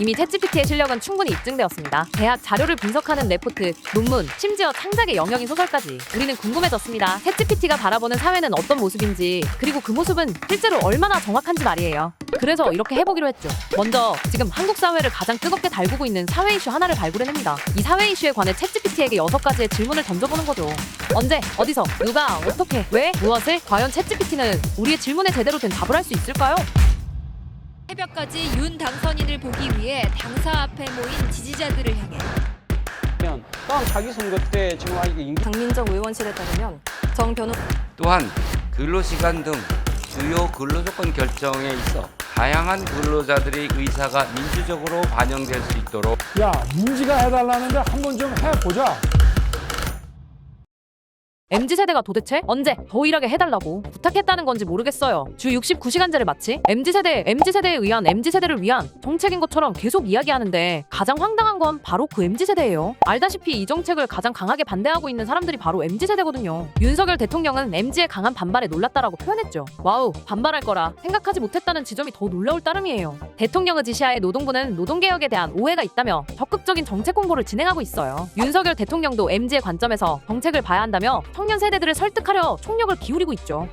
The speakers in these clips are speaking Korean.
이미 챗GPT의 실력은 충분히 입증되었습니다. 대학 자료를 분석하는 레포트, 논문, 심지어 창작의 영역인 소설까지 우리는 궁금해졌습니다. 챗GPT가 바라보는 사회는 어떤 모습인지, 그리고 그 모습은 실제로 얼마나 정확한지 말이에요. 그래서 이렇게 해보기로 했죠. 먼저 지금 한국 사회를 가장 뜨겁게 달구고 있는 사회 이슈 하나를 발굴해냅니다. 이 사회 이슈에 관해 챗GPT에게 6가지의 질문을 던져보는 거죠. 언제, 어디서, 누가, 어떻게, 왜, 무엇을? 과연 ఛ챗GPT는 우리의 질문에 제대로 된 답을 할 수 있을까요? 새벽까지 윤 당선인을 보기 위해 당사 앞에 모인 지지자들을 향해 또한 자기 선거 때 정말 이게 강민정 의원실에 따르면 정 변호 또한 근로시간 등 주요 근로조건 결정에 있어 다양한 근로자들의 의사가 민주적으로 반영될 수 있도록 야, 민지가 해달라는데 한번 좀 해보자. MZ세대가 도대체 언제 더 일하게 해달라고 부탁했다는 건지 모르겠어요. 주 69시간제를 마치 MZ세대에 의한 MZ세대를 위한 정책인 것처럼 계속 이야기하는데 가장 황당한 건 바로 그 MZ세대예요. 알다시피 이 정책을 가장 강하게 반대하고 있는 사람들이 바로 MZ세대거든요. 윤석열 대통령은 MZ의 강한 반발에 놀랐다라고 표현했죠. 와우, 반발할 거라 생각하지 못했다는 지점이 더 놀라울 따름이에요. 대통령의 지시하에 노동부는 노동개혁에 대한 오해가 있다며 적극적인 정책 공보를 진행하고 있어요. 윤석열 대통령도 MZ의 관점에서 정책을 봐야 한다며 청년 세대들을 설득하려 총력을 기울이고 있죠.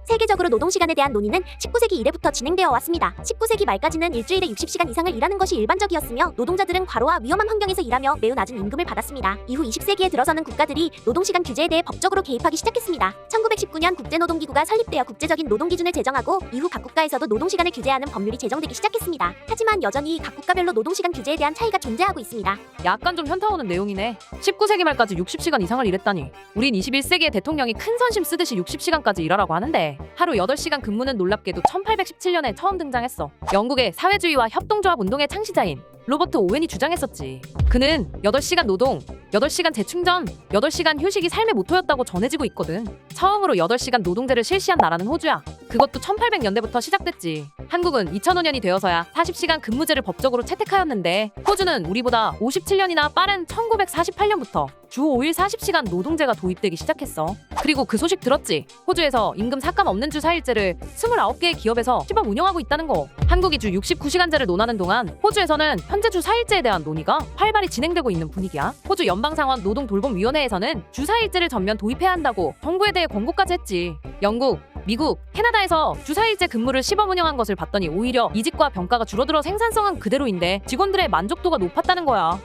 세계적으로 노동시간에 대한 논의는 19세기 이래부터 진행되어 왔습니다. 19세기 말까지는 일주일에 60시간 이상을 일하는 것이 일반적이었으며 노동자들은 과로와 위험한 환경에서 일하며 매우 낮은 임금을 받았습니다. 이후 20세기에 들어서는 국가들이 노동시간 규제에 대해 법적으로 개입하기 시작했습니다. 1919년 국제노동기구가 설립되어 국제적인 노동기준을 제정하고 이후 각 국가에서도 노동시간을 규제하는 법률이 제정되기 시작했습니다. 하지만 여전히 각 국가별로 노동시간 규제에 대한 차이가 존재하고 있습니다. 약간 좀 현타 오는 내용이네. 19세기 말까지 60시간 이상을 일했다니. 우린 21세기의 대통령이 큰 선심 쓰듯이 60시간까지 일하라고 하는데 하루 8시간 근무는 놀랍게도 1817년에 처음 등장했어. 영국의 사회주의와 협동조합 운동의 창시자인 로버트 오웬이 주장했었지. 그는 8시간 노동, 8시간 재충전, 8시간 휴식이 삶의 모토였다고 전해지고 있거든. 처음으로 8시간 노동제를 실시한 나라는 호주야. 그것도 1800년대부터 시작됐지. 한국은 2005년이 되어서야 40시간 근무제를 법적으로 채택하였는데 호주는 우리보다 57년이나 빠른 1948년부터 주 5일 40시간 노동제가 도입되기 시작했어. 그리고 그 소식 들었지? 호주에서 임금 삭감 없는 주 4일제를 29개의 기업에서 시범 운영하고 있다는 거. 한국이 주 69시간제를 논하는 동안 호주에서는 현재 주 4일제에 대한 논의가 활발히 진행되고 있는 분위기야. 호주 연방상원 노동돌봄위원회에서는 주 4일제를 전면 도입해야 한다고 정부에 대해 권고까지 했지. 영국, 미국, 캐나다에서 주 4일제 근무를 시범 운영한 것을 봤더니 오히려 이직과 병가가 줄어들어 생산성은 그대로인데 직원들의 만족도가 높았다는 거야.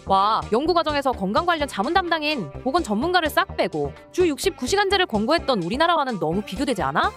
와, 연구 과정에서 건강 관련 자문 담당인 보건 전문가를 싹 빼고 주 69시간제를 권고했던 우리나라와는 너무 비교되지 않아?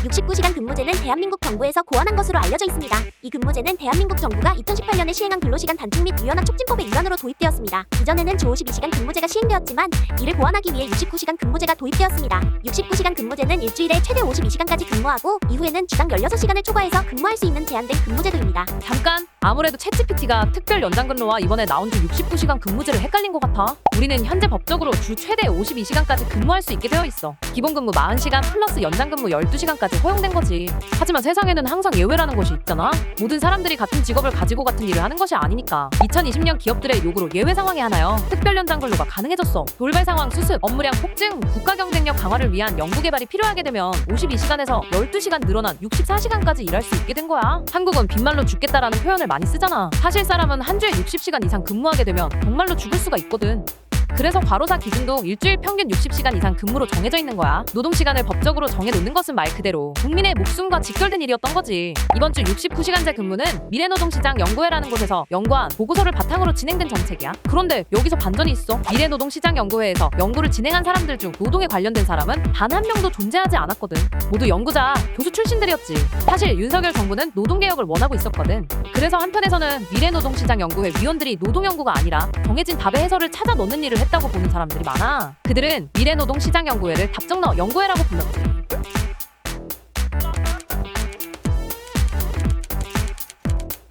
(69시간) 근무제는 대한민국 정부에서 고안한 것으로 알려져 있습니다. 이 근무제는 대한민국 정부가 2018년에 시행한 근로시간 단축 및 유연화 촉진법의 일환으로 도입되었습니다. 이전에는 주 52시간 근무제가 시행되었지만 이를 보완하기 위해 69시간 근무제가 도입되었습니다. 69시간 근무제는 일주일에 최대 52시간까지 근무하고 이후에는 주당 16시간을 초과해서 근무할 수 있는 제한된 근무제도입니다. 잠깐! 아무래도 챗GPT가 특별 연장 근로와 이번에 나온 주 69시간 근무제를 헷갈린 것 같아. 우리는 현재 법적으로 주 최대 52시간까지 근무할 수 있게 되어 있어. 기본근무 40시간 플러스 연장근무 12시간까지 허용된 거지. 하지만 세상에는 항상 예외라는 것이 있잖아. 모든 사람들이 같은 직업을 가지고 같은 일을 하는 것이 아니니까. 2020년 기업들의 요구로 예외 상황에 하나여 특별 연장 근로가 가능해졌어. 돌발 상황 수습, 업무량 폭증, 국가 경쟁력 강화를 위한 연구 개발이 필요하게 되면 52시간에서 12시간 늘어난 64시간까지 일할 수 있게 된 거야. 한국은 빈말로 죽겠다라는 표현을 많이 쓰잖아. 사실 사람은 한 주에 60시간 이상 근무하게 되면 정말로 죽을 수가 있거든. 그래서 과로사 기준도 일주일 평균 60시간 이상 근무로 정해져 있는 거야. 노동시간을 법적으로 정해놓는 것은 말 그대로 국민의 목숨과 직결된 일이었던 거지. 이번 주 69시간제 근무는 미래노동시장연구회라는 곳에서 연구한 보고서를 바탕으로 진행된 정책이야. 그런데 여기서 반전이 있어. 미래노동시장연구회에서 연구를 진행한 사람들 중 노동에 관련된 사람은 단 한 명도 존재하지 않았거든. 모두 연구자, 교수 출신들이었지. 사실 윤석열 정부는 노동개혁을 원하고 있었거든. 그래서 한편에서는 미래노동시장연구회 위원들이 노동연구가 아니라 정해진 답의 해설을 찾아 넣는 일을 했다고 보는 사람들이 많아. 그들은 미래노동시장연구회를 답정너 연구회라고 불렀지.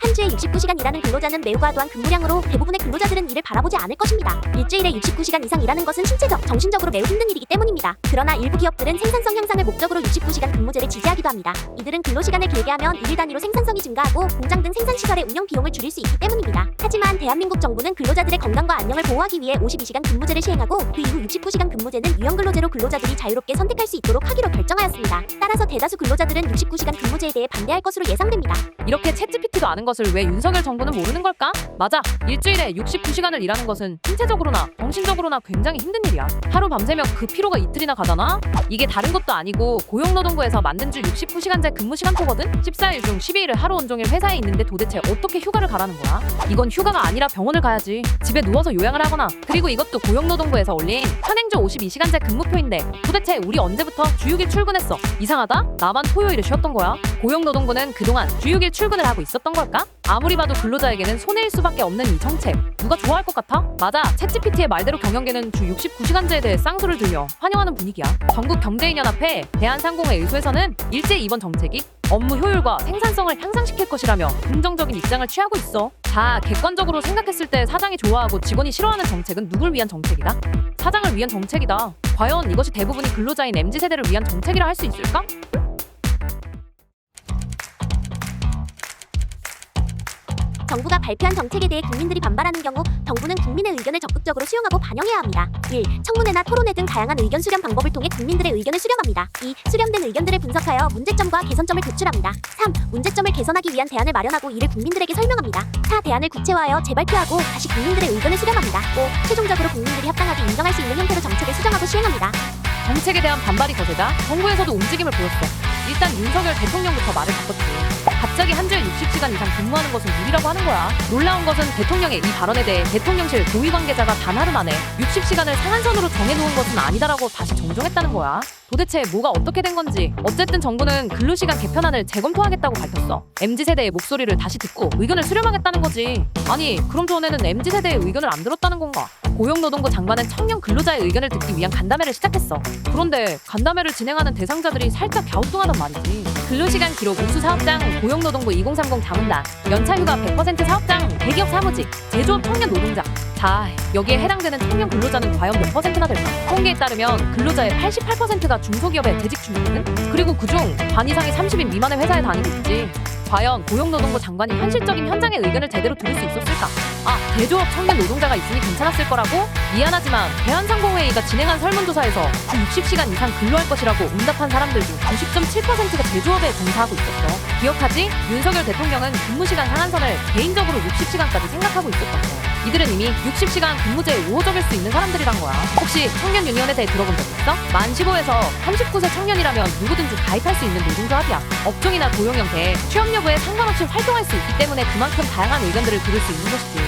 한 주에 69시간 일하는 근로자는 매우 과도한 근무량으로 대부분의 근로자들은 이를 바라보지 않을 것입니다. 일주일에 69시간 이상 일하는 것은 신체적, 정신적으로 매우 힘든 일이기 때문입니다. 그러나 일부 기업들은 생산성 향상을 목적으로 69시간 근무제를 지지하기도 합니다. 이들은 근로시간을 길게 하면 일일 단위로 생산성이 증가하고 공장 등 생산시설의 운영 비용을 줄일 수 있기 때문입니다. 하지만 대한민국 정부는 근로자들의 건강과 안녕을 보호하기 위해 52시간 근무제를 시행하고 그 이후 69시간 근무제는 유연근로제로 근로자들이 자유롭게 선택할 수 있도록 하기로 결정하였습니다. 따라서 대다수 근로자들은 69시간 근무제에 대해 반대할 것으로 예상됩니다. 이렇게 챗GPT도 아는 것을 왜 윤석열 정부는 모르는 걸까? 맞아. 일주일에 69시간을 일하는 것은 신체적으로나 정신적으로나 굉장히 힘든 일이야. 하루 밤새면 그 피로가 이틀이나 가잖아? 이게 다른 것도 아니고 고용노동부에서 만든 주 69시간제 근무 시간표거든? 14일 중 12일을 하루 온종일 회사에 있는데 도대체 어떻게 휴가를 가라는 거야? 이건 휴가가 아니라 병원을 가야지. 집에 누워서 요양을 하거나. 그리고 이것도 고용노동부에서 올린 현행주 52시간제 근무표인데 도대체 우리 언제부터 주 6일 출근했어? 이상하다? 나만 토요일에 쉬었던 거야? 고용노동부는 그동안 주 6일 출근을 하고 있었던 걸까? 아무리 봐도 근로자에게는 손해일 수밖에 없는 이 정책 누가 좋아할 것 같아? 맞아. 챗GPT의 말대로 경영계는 주 69시간제에 대해 쌍수를 들려 환영하는 분위기야. 전국경제인연합회 대한상공회 의소에서는 일제 입원 정책이 업무 효율과 생산성을 향상시킬 것이라며 긍정적인 입장을 취하고 있어. 자, 객관적으로 생각했을 때 사장이 좋아하고 직원이 싫어하는 정책은 누굴 위한 정책이다? 사장을 위한 정책이다. 과연 이것이 대부분이 근로자인 MZ세대를 위한 정책이라 할 수 있을까? 정부가 발표한 정책에 대해 국민들이 반발하는 경우 정부는 국민의 의견을 적극적으로 수용하고 반영해야 합니다. 1. 청문회나 토론회 등 다양한 의견 수렴 방법을 통해 국민들의 의견을 수렴합니다. 2. 수렴된 의견들을 분석하여 문제점과 개선점을 도출합니다. 3. 문제점을 개선하기 위한 대안을 마련하고 이를 국민들에게 설명합니다. 4. 대안을 구체화하여 재발표하고 다시 국민들의 의견을 수렴합니다. 5. 최종적으로 국민들이 합당하게 인정할 수 있는 형태로 정책을 수정하고 시행합니다. 정책에 대한 반발이 거세다 정부에서도 움직임을 보였어. 일단 윤석열 대통령부터 말을 바꿨지. 갑자기 한 주에 60시간 이상 근무하는 것은 무리라고 하는 거야. 놀라운 것은 대통령의 이 발언에 대해 대통령실 고위 관계자가 단 하루 만에 60시간을 상한선으로 정해놓은 것은 아니다라고 다시 정정했다는 거야. 도대체 뭐가 어떻게 된 건지. 어쨌든 정부는 근로시간 개편안을 재검토하겠다고 밝혔어. MZ세대의 목소리를 다시 듣고 의견을 수렴하겠다는 거지. 아니 그럼 전에는 MZ세대의 의견을 안 들었다는 건가? 고용노동부 장관은 청년 근로자의 의견을 듣기 위한 간담회를 시작했어. 그런데 간담회를 진행하는 대상자들이 살짝 갸우뚱하단 말이지. 근로시간 기록 우수 사업장 고용노동부 2030 자문단, 연차휴가 100% 사업장 대기업 사무직, 제조업 청년 노동자. 자, 여기에 해당되는 청년 근로자는 과연 몇 퍼센트나 될까? 통계에 따르면 근로자의 88%가 중소기업에 재직 중이거든? 그리고 그중 반 이상이 30인 미만의 회사에 다니고 있지. 과연 고용노동부 장관이 현실적인 현장의 의견을 제대로 들을 수 있었을까? 아, 제조업 청년 노동자가 있으니 괜찮았을 거라고? 미안하지만 대한상공회의가 진행한 설문조사에서 주 60시간 이상 근로할 것이라고 응답한 사람들 중 90.7%가 제조업에 종사하고 있었어. 기억하지? 윤석열 대통령은 근무시간 상한선을 개인적으로 60시간까지 생각하고 있었다고. 이들은 이미 60시간 근무제에 우호적일 수 있는 사람들이란 거야. 혹시 청년 유니언에 대해 들어본 적 있어? 만 15에서 39세 청년이라면 누구든지 가입할 수 있는 노동조합이야. 업종이나 고용 형태, 취업 여부에 상관없이 활동할 수 있기 때문에 그만큼 다양한 의견들을 들을 수 있는 것이지.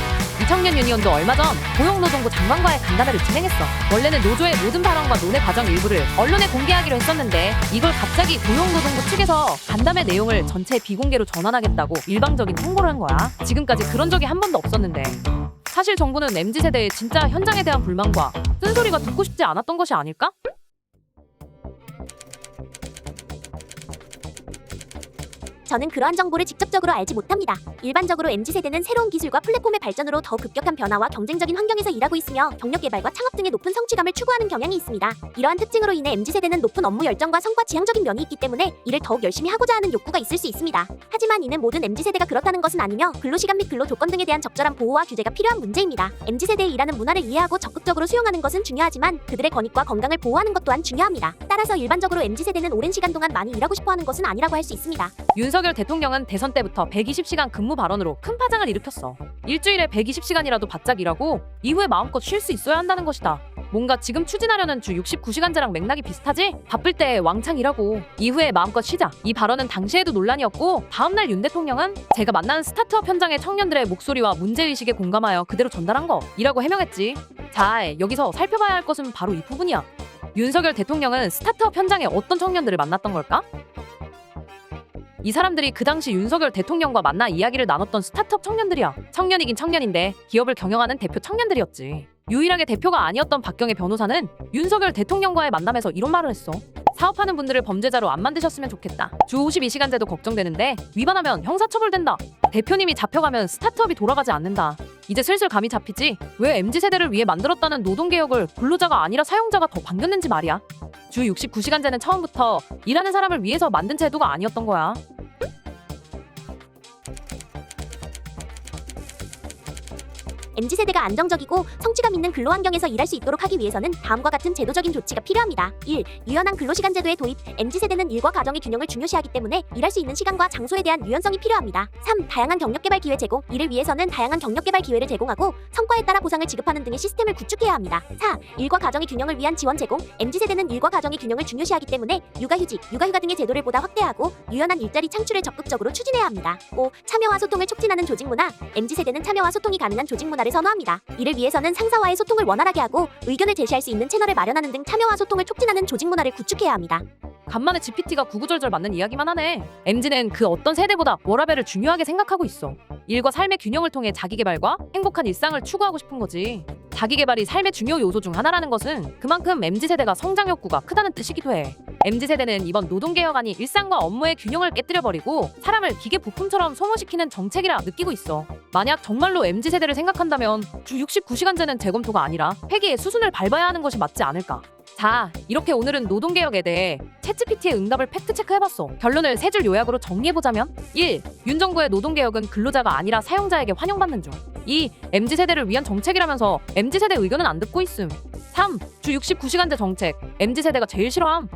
이 청년 유니언도 얼마 전 고용노동부 장관과의 간담회를 진행했어. 원래는 노조의 모든 발언과 논의 과정 일부를 언론에 공개하기로 했었는데 이걸 갑자기 고용노동부 측에서 간담회 내용을 전체 비공개로 전환하겠다고 일방적인 통보를 한 거야. 지금까지 그런 적이 한 번도 없었는데. 사실 정부는 MZ세대의 진짜 현장에 대한 불만과 쓴소리가 듣고 싶지 않았던 것이 아닐까? 저는 그러한 정보를 직접적으로 알지 못합니다. 일반적으로 MZ세대는 새로운 기술과 플랫폼의 발전으로 더 급격한 변화와 경쟁적인 환경에서 일하고 있으며 경력 개발과 창업 등의 높은 성취감을 추구하는 경향이 있습니다. 이러한 특징으로 인해 MZ세대는 높은 업무 열정과 성과 지향적인 면이 있기 때문에 이를 더욱 열심히 하고자 하는 욕구가 있을 수 있습니다. 하지만 이는 모든 MZ세대가 그렇다는 것은 아니며 근로시간 및 근로조건 등에 대한 적절한 보호와 규제가 필요한 문제입니다. MZ세대의 일하는 문화를 이해하고 적극적으로 수용하는 것은 중요하지만 그들의 권익과 건강을 보호하는 것 또한 중요합니다. 따라서 일반적으로 MZ세대는 오랜 시간 동안 많이 일하고 싶어하는 것은 아니라고 할 수 있습니다. 윤석열 대통령은 대선 때부터 120시간 근무 발언으로 큰 파장을 일으켰어. 일주일에 120시간이라도 바짝 일하고 이후에 마음껏 쉴 수 있어야 한다는 것이다. 뭔가 지금 추진하려는 주 69시간제랑 맥락이 비슷하지? 바쁠 때 왕창 일하고 이후에 마음껏 쉬자. 이 발언은 당시에도 논란이었고 다음날 윤 대통령은 제가 만나는 스타트업 현장의 청년들의 목소리와 문제의식에 공감하여 그대로 전달한 거 이라고 해명했지. 자, 여기서 살펴봐야 할 것은 바로 이 부분이야. 윤석열 대통령은 스타트업 현장에 어떤 청년들을 만났던 걸까? 이 사람들이 그 당시 윤석열 대통령과 만나 이야기를 나눴던 스타트업 청년들이야. 청년이긴 청년인데 기업을 경영하는 대표 청년들이었지. 유일하게 대표가 아니었던 박경혜 변호사는 윤석열 대통령과의 만남에서 이런 말을 했어. 사업하는 분들을 범죄자로 안 만드셨으면 좋겠다. 주 52시간제도 걱정되는데 위반하면 형사처벌된다. 대표님이 잡혀가면 스타트업이 돌아가지 않는다. 이제 슬슬 감이 잡히지? 왜 MZ세대를 위해 만들었다는 노동개혁을 근로자가 아니라 사용자가 더 반겼는지 말이야. 주 69시간제는 처음부터 일하는 사람을 위해서 만든 제도가 아니었던 거야. MZ세대가 안정적이고 성취감 있는 근로환경에서 일할 수 있도록 하기 위해서는 다음과 같은 제도적인 조치가 필요합니다. 1. 유연한 근로시간 제도의 도입. MZ세대는 일과 가정의 균형을 중요시하기 때문에 일할 수 있는 시간과 장소에 대한 유연성이 필요합니다. 3. 다양한 경력개발 기회 제공. 이를 위해서는 다양한 경력개발 기회를 제공하고 성과에 따라 보상을 지급하는 등의 시스템을 구축해야 합니다. 4. 일과 가정의 균형을 위한 지원 제공. MZ세대는 일과 가정의 균형을 중요시하기 때문에 육아휴직, 육아휴가 등의 제도를 보다 확대하고 유연한 일자리 창출을 적극적으로 추진해야 합니다. 5. 참여와 소통을 촉진하는 조직문화. MZ세대는 참여와 소통이 가능한 조직문화를 선호합니다. 이를 위해서는 상사와의 소통을 원활하게 하고 의견을 제시할 수 있는 채널을 마련하는 등 참여와 소통을 촉진하는 조직문화를 구축해야 합니다. 간만에 GPT가 구구절절 맞는 이야기만 하네. MZ는 그 어떤 세대보다 워라밸을 중요하게 생각하고 있어. 일과 삶의 균형을 통해 자기개발과 행복한 일상을 추구하고 싶은 거지. 자기개발이 삶의 중요 요소 중 하나라는 것은 그만큼 MZ세대가 성장 욕구가 크다는 뜻이기도 해. MZ세대는 이번 노동개혁안이 일상과 업무의 균형을 깨뜨려버리고 사람을 기계 부품처럼 소모시키는 정책이라 느끼고 있어. 만약 정말로 MZ세대를 생각한다면 주 69시간제는 재검토가 아니라 폐기의 수순을 밟아야 하는 것이 맞지 않을까. 자, 이렇게 오늘은 노동개혁에 대해 챗GPT의 응답을 팩트체크해봤어. 결론을 세 줄 요약으로 정리해보자면 1. 윤 정부의 노동개혁은 근로자가 아니라 사용자에게 환영받는 중. 2. MZ세대를 위한 정책이라면서 MZ세대 의견은 안 듣고 있음. 3. 주 69시간제 정책. MZ세대가 제일 싫어함.